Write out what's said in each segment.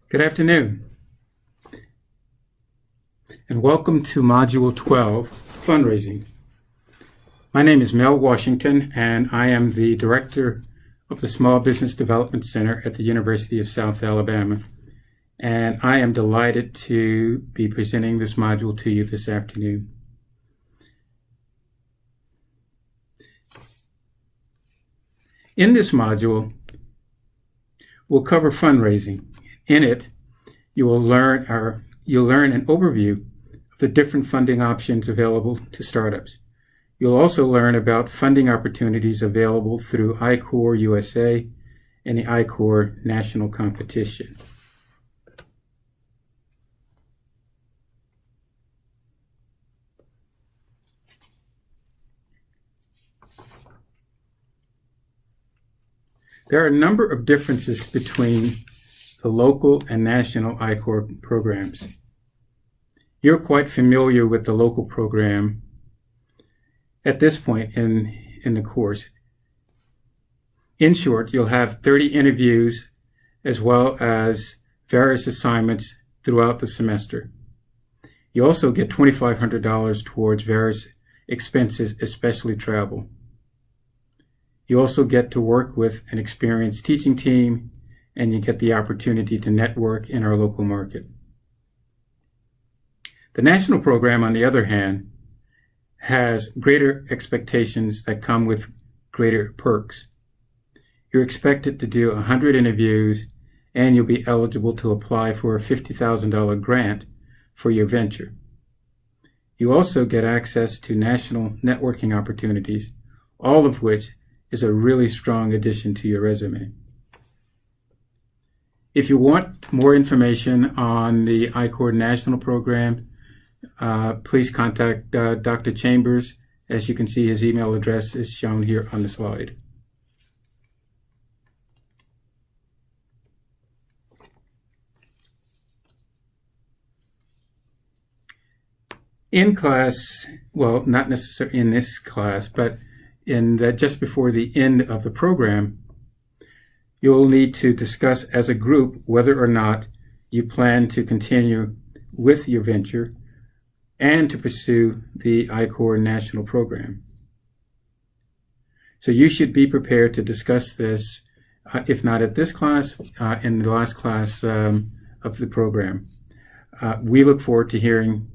Good afternoon, and welcome to Module 12, Fundraising. My name is Mel Washington, and I am the Director of the Small Business Development Center at the University of South Alabama, and I am delighted to be presenting this module to you this afternoon. In this module, we'll cover fundraising. In it, you'll learn an overview of the different funding options available to startups. You'll also learn about funding opportunities available through I-Corps USA and the I-Corps National Competition. There are a number of differences between the local and national I-Corps programs. You're quite familiar with the local program at this point in the course. In short, you'll have 30 interviews as well as various assignments throughout the semester. You also get $2,500 towards various expenses, especially travel. You also get to work with an experienced teaching team, and you get the opportunity to network in our local market. The national program, on the other hand, has greater expectations that come with greater perks. You're expected to do 100 interviews, and you'll be eligible to apply for a $50,000 grant for your venture. You also get access to national networking opportunities, all of which is a really strong addition to your resume. If you want more information on the I-Corps National Program, please contact Dr. Chambers. As you can see, his email address is shown here on the slide. In class, well, not necessarily in this class, but just before the end of the program, you'll need to discuss as a group whether or not you plan to continue with your venture and to pursue the I-Corps National Program. So you should be prepared to discuss this, if not at this class, in the last class of the program. We look forward to hearing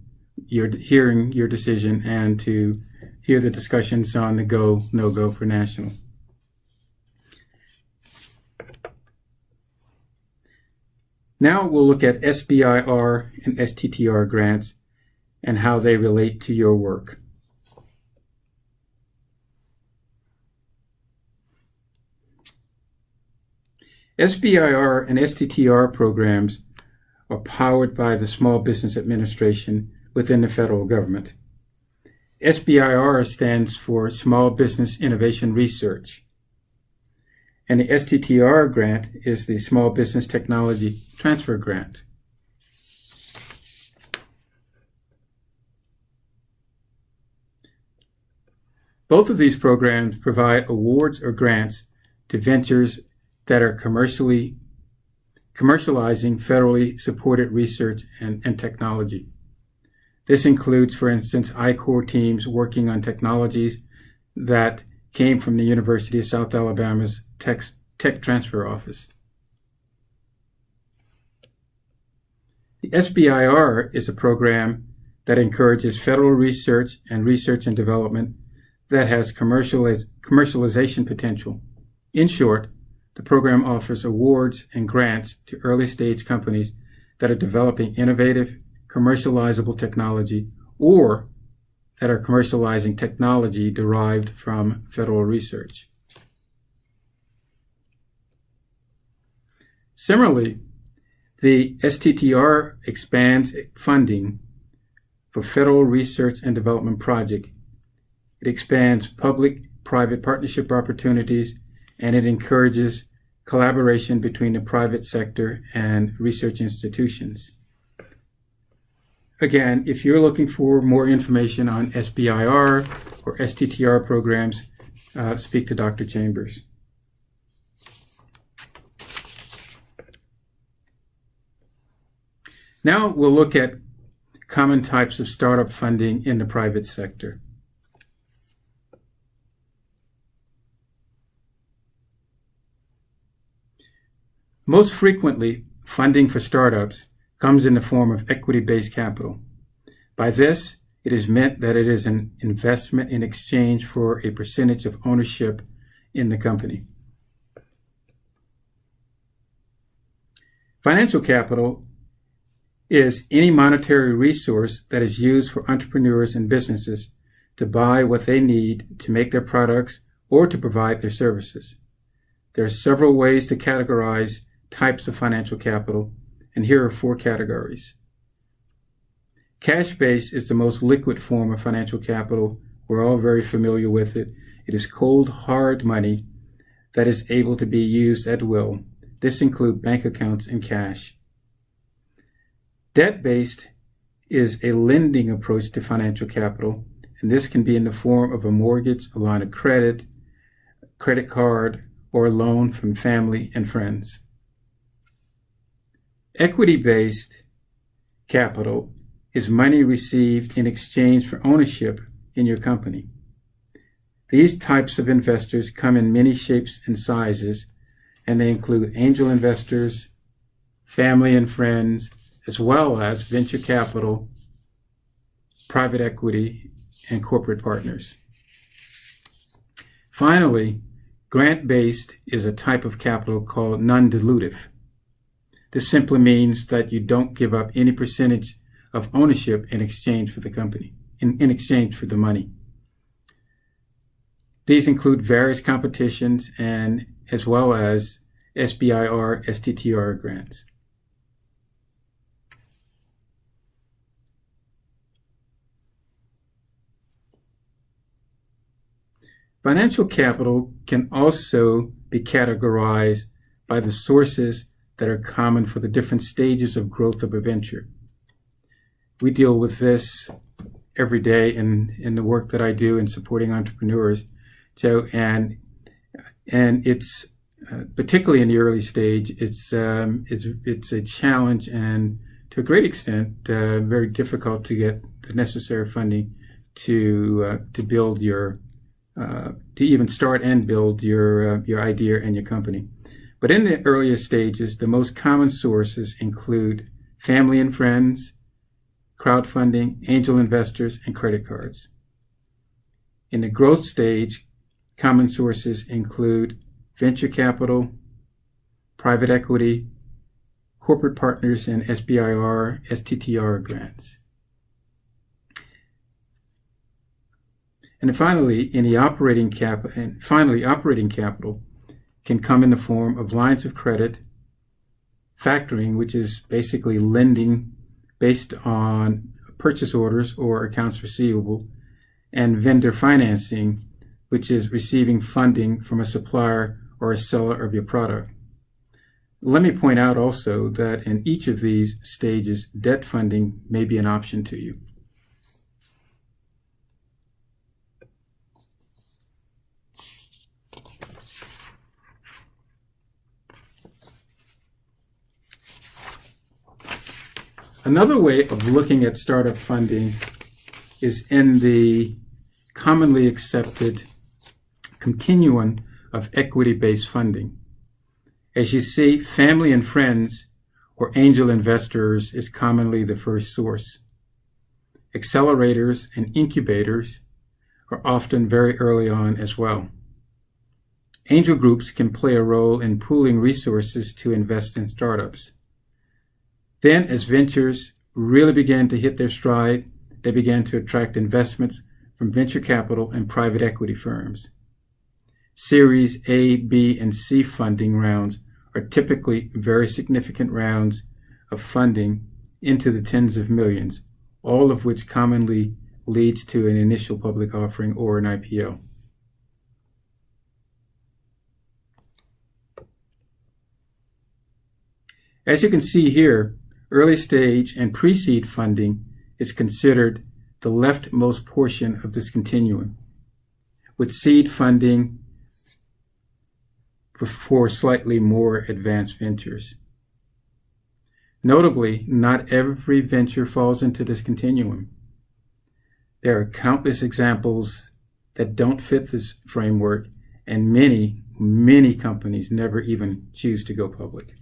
your decision and to hear the discussions on the go, no-go for national. Now we'll look at SBIR and STTR grants and how they relate to your work. SBIR and STTR programs are powered by the Small Business Administration within the federal government. SBIR stands for Small Business Innovation Research, and the STTR grant is the Small Business Technology Transfer Grant. Both of these programs provide awards or grants to ventures that are commercializing federally supported research and technology. This includes, for instance, I-Corps teams working on technologies that came from the University of South Alabama's Tech Transfer Office. The SBIR is a program that encourages federal research and development that has commercialization potential. In short, the program offers awards and grants to early-stage companies that are developing innovative, commercializable technology or that are commercializing technology derived from federal research. Similarly, the STTR expands funding for federal research and development projects. It expands public-private partnership opportunities, and it encourages collaboration between the private sector and research institutions. Again, if you're looking for more information on SBIR or STTR programs, speak to Dr. Chambers. Now we'll look at common types of startup funding in the private sector. Most frequently, funding for startups comes in the form of equity-based capital. By this, it is meant that it is an investment in exchange for a percentage of ownership in the company. Financial capital is any monetary resource that is used for entrepreneurs and businesses to buy what they need to make their products or to provide their services. There are several ways to categorize types of financial capital, and here are 4 categories. Cash-based is the most liquid form of financial capital. We're all very familiar with it. It is cold, hard money that is able to be used at will. This includes bank accounts and cash. Debt-based is a lending approach to financial capital, and this can be in the form of a mortgage, a line of credit, credit card, or a loan from family and friends. Equity-based capital is money received in exchange for ownership in your company. These types of investors come in many shapes and sizes, and they include angel investors, family and friends, as well as venture capital, private equity, and corporate partners. Finally, grant-based is a type of capital called non-dilutive. This simply means that you don't give up any percentage of ownership in exchange for the company, in exchange for the money. These include various competitions and as well as SBIR, STTR grants. Financial capital can also be categorized by the sources that are common for the different stages of growth of a venture. We deal with this every day in the work that I do in supporting entrepreneurs. So, and it's particularly in the early stage, it's a challenge and to a great extent very difficult to get the necessary funding to build your to even start and build your idea and your company. But in the earlier stages, the most common sources include family and friends, crowdfunding, angel investors, and credit cards. In the growth stage, common sources include venture capital, private equity, corporate partners, and SBIR, STTR grants. And finally, operating capital can come in the form of lines of credit, factoring, which is basically lending based on purchase orders or accounts receivable, and vendor financing, which is receiving funding from a supplier or a seller of your product. Let me point out also that in each of these stages, debt funding may be an option to you. Another way of looking at startup funding is in the commonly accepted continuum of equity-based funding. As you see, family and friends or angel investors is commonly the first source. Accelerators and incubators are often very early on as well. Angel groups can play a role in pooling resources to invest in startups. Then, as ventures really began to hit their stride, they began to attract investments from venture capital and private equity firms. Series A, B, and C funding rounds are typically very significant rounds of funding into the tens of millions, all of which commonly leads to an initial public offering or an IPO. As you can see here, early stage and pre-seed funding is considered the leftmost portion of this continuum, with seed funding for slightly more advanced ventures. Notably, not every venture falls into this continuum. There are countless examples that don't fit this framework, and many companies never even choose to go public.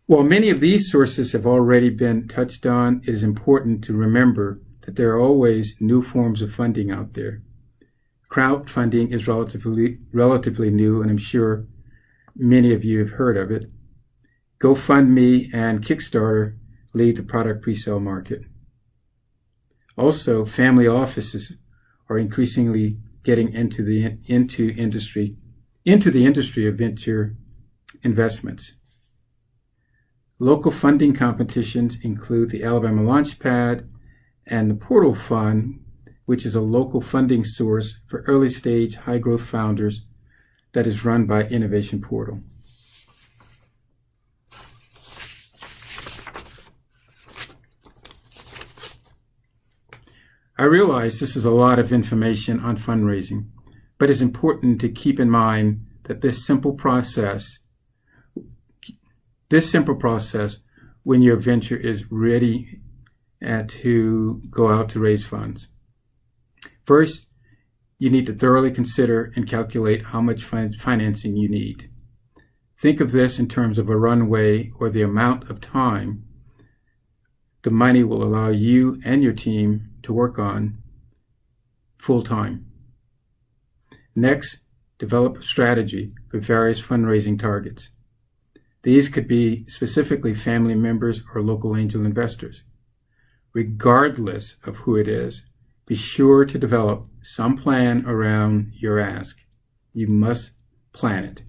While many of these sources have already been touched on, it is important to remember that there are always new forms of funding out there. Crowdfunding is relatively new, and I'm sure many of you have heard of it. GoFundMe and Kickstarter lead the product pre-sale market. Also, family offices are increasingly getting into the industry of venture investments. Local funding competitions include the Alabama Launchpad and the Portal Fund, which is a local funding source for early-stage, high-growth founders that is run by Innovation Portal. I realize this is a lot of information on fundraising, but it's important to keep in mind that this simple process, when your venture is ready to go out to raise funds. First, you need to thoroughly consider and calculate how much financing you need. Think of this in terms of a runway or the amount of time the money will allow you and your team to work on full time. Next, develop a strategy for various fundraising targets. These could be specifically family members or local angel investors. Regardless of who it is, be sure to develop some plan around your ask. You must plan it.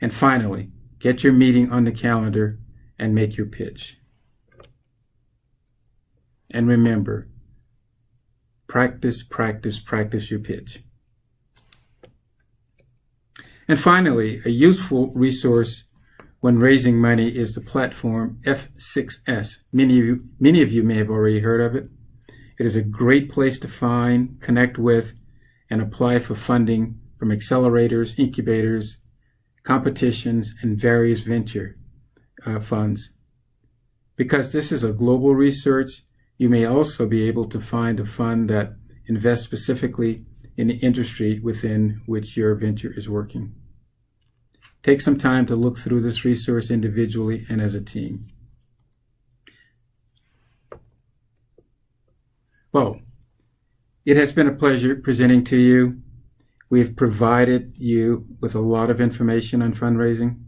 And finally, get your meeting on the calendar and make your pitch. And remember, practice your pitch. And finally, a useful resource when raising money is the platform F6S. Many of you may have already heard of it. It is a great place to find, connect with, and apply for funding from accelerators, incubators, competitions, and various venture funds. Because this is a global research, you may also be able to find a fund that invests specifically in the industry within which your venture is working. Take some time to look through this resource individually and as a team. Well, it has been a pleasure presenting to you. We have provided you with a lot of information on fundraising.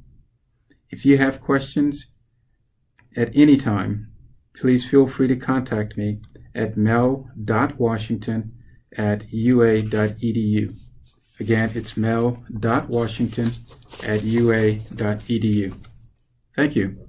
If you have questions at any time, please feel free to contact me at mel.washington@ua.edu. Again, it's mel.washington@ua.edu. Thank you.